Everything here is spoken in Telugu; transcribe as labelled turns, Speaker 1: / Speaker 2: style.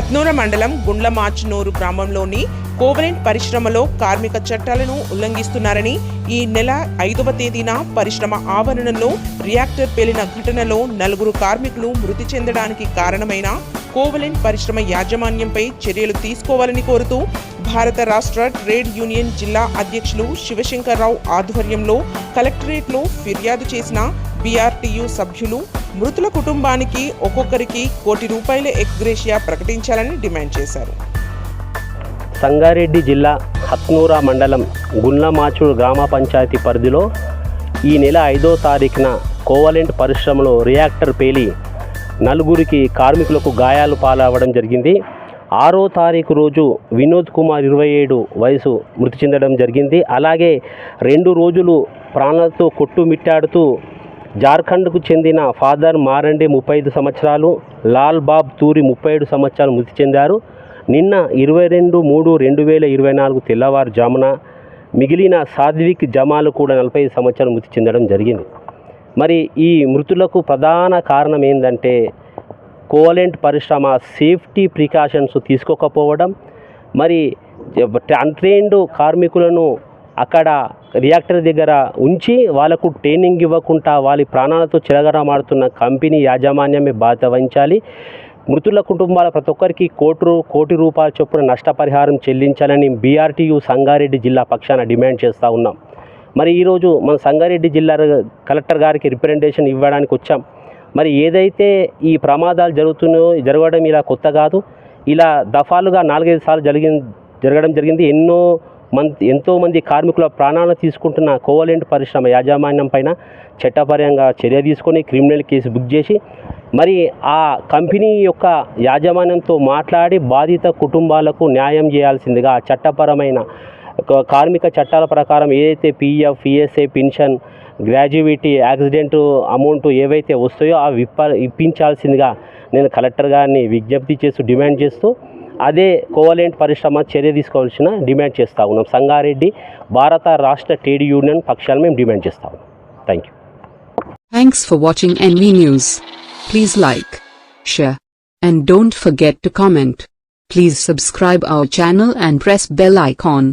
Speaker 1: హత్నూర మండలం గుండ్లమాచ్నూరు గ్రామంలోని కోవలెంట్ పరిశ్రమలో కార్మిక చట్టాలను ఉల్లంఘిస్తున్నారని ఈ నెల 5వ తేదీన పరిశ్రమ ఆవరణలో రియాక్టర్ పేలిన ఘటనలో 4 కార్మికులు మృతి చెందడానికి కారణమైన కోవలెంట్ పరిశ్రమ యాజమాన్యంపై చర్యలు తీసుకోవాలని కోరుతూ భారత రాష్ట్ర ట్రేడ్ యూనియన్ జిల్లా అధ్యక్షులు శివశంకర్రావు ఆధ్వర్యంలో కలెక్టరేట్లో ఫిర్యాదు చేసిన బీఆర్టీయూ సభ్యులు మృతుల కుటుంబానికి ఒక్కొక్కరికి ₹1 కోటి ఎక్స్గ్రేషియా ప్రకటించాలని డిమాండ్ చేశారు.
Speaker 2: సంగారెడ్డి జిల్లా హత్నూరా మండలం గుండ్లమాచూరు గ్రామ పంచాయతీ పరిధిలో ఈ నెల 5వ తారీఖున కోవలెంట్ పరిశ్రమలో రియాక్టర్ పేలి 4 కార్మికులకు గాయాలు పాలవడం జరిగింది. 6వ తారీఖు రోజు వినోద్ కుమార్ 27 వయసు మృతి చెందడం జరిగింది. అలాగే 2 రోజులు ప్రాణాలతో కొట్టుమిట్టాడుతూ జార్ఖండ్కు చెందిన ఫాదర్ మారండే 35 సంవత్సరాలు, లాల్ బాబ్ తూరి 37 సంవత్సరాలు మృతి చెందారు. నిన్న 22/3/2024 తెల్లవారుజామున మిగిలిన సాధ్విక్ జమాలు కూడా 45 సంవత్సరాలు మృతి చెందడం జరిగింది. మరి ఈ మృతులకు ప్రధాన కారణం ఏంటంటే కోవలెంట్ పరిశ్రమ సేఫ్టీ ప్రికాషన్స్ తీసుకోకపోవడం, మరి అన్ట్రైన్డ్ కార్మికులను అక్కడ రియాక్టర్ దగ్గర ఉంచి వాళ్ళకు ట్రైనింగ్ ఇవ్వకుండా వాళ్ళ ప్రాణాలతో చెలగరమాడుతున్న కంపెనీ యాజమాన్యమే బాధ్యత వహించాలి. మృతుల కుటుంబాల ప్రతి ఒక్కరికి ₹1 కోటి చొప్పున నష్టపరిహారం చెల్లించాలని బీఆర్టీయూ సంగారెడ్డి జిల్లా పక్షాన డిమాండ్ చేస్తూ ఉన్నాం. మరి ఈరోజు మన సంగారెడ్డి జిల్లా కలెక్టర్ గారికి రిప్రజెంటేషన్ ఇవ్వడానికి వచ్చాం. మరి ఏదైతే ఈ ప్రమాదాలు జరగడం ఇలా కొత్త కాదు. ఇలా దఫాలుగా 4-5 సార్లు జరగడం జరిగింది. ఎంతోమంది కార్మికుల ప్రాణాలను తీసుకుంటున్న కోవలెంట్ పరిశ్రమ యాజమాన్యం పైన చట్టపరంగా చర్య తీసుకొని క్రిమినల్ కేసు బుక్ చేసి మరి ఆ కంపెనీ యొక్క యాజమాన్యంతో మాట్లాడి బాధిత కుటుంబాలకు న్యాయం చేయాల్సిందిగా చట్టపరమైన కార్మిక చట్టాల ప్రకారం ఏదైతే PF, ESA, pension, gratuity, accident amount ఏవైతే వస్తాయో అవి ఇప్పించాల్సిందిగా నేను కలెక్టర్ గారిని విజ్ఞప్తి చేస్తూ డిమాండ్ చేస్తూ అదే కోవలెంట్ పరిశ్రమ చర్య తీసుకోవాల్సిన డిమాండ్ చేస్తూ ఉన్నాం. సంగారెడ్డి భారత రాష్ట్ర ట్రేడ్ యూనియన్ పక్షాన మేము డిమాండ్ చేస్తా ఉన్నాం. Thank you.
Speaker 3: Thanks for watching NV News. Please like, share, and don't forget to comment. Please subscribe our channel and press bell icon.